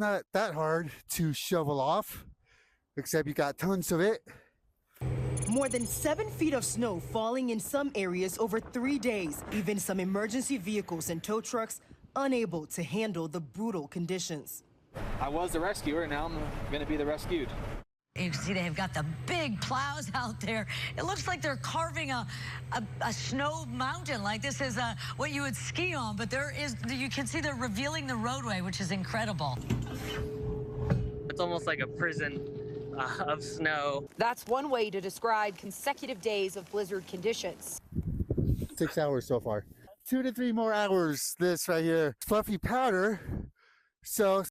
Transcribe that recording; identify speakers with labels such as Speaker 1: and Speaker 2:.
Speaker 1: not that hard to shovel off, except you got tons of it.
Speaker 2: More than 7 feet of snow falling in some areas over 3 days. Even some emergency vehicles and tow trucks unable to handle the brutal conditions.
Speaker 3: I was the rescuer, now I'm going to be the rescued.
Speaker 4: You can see they've got the big plows out there. It looks like they're carving a snow mountain, like this is what you would ski on, but you can see they're revealing the roadway, which is incredible.
Speaker 5: It's almost like a prison of snow.
Speaker 6: That's one way to describe consecutive days of blizzard conditions.
Speaker 1: 6 hours so far. 2 to 3 more hours, this right here. Fluffy powder. So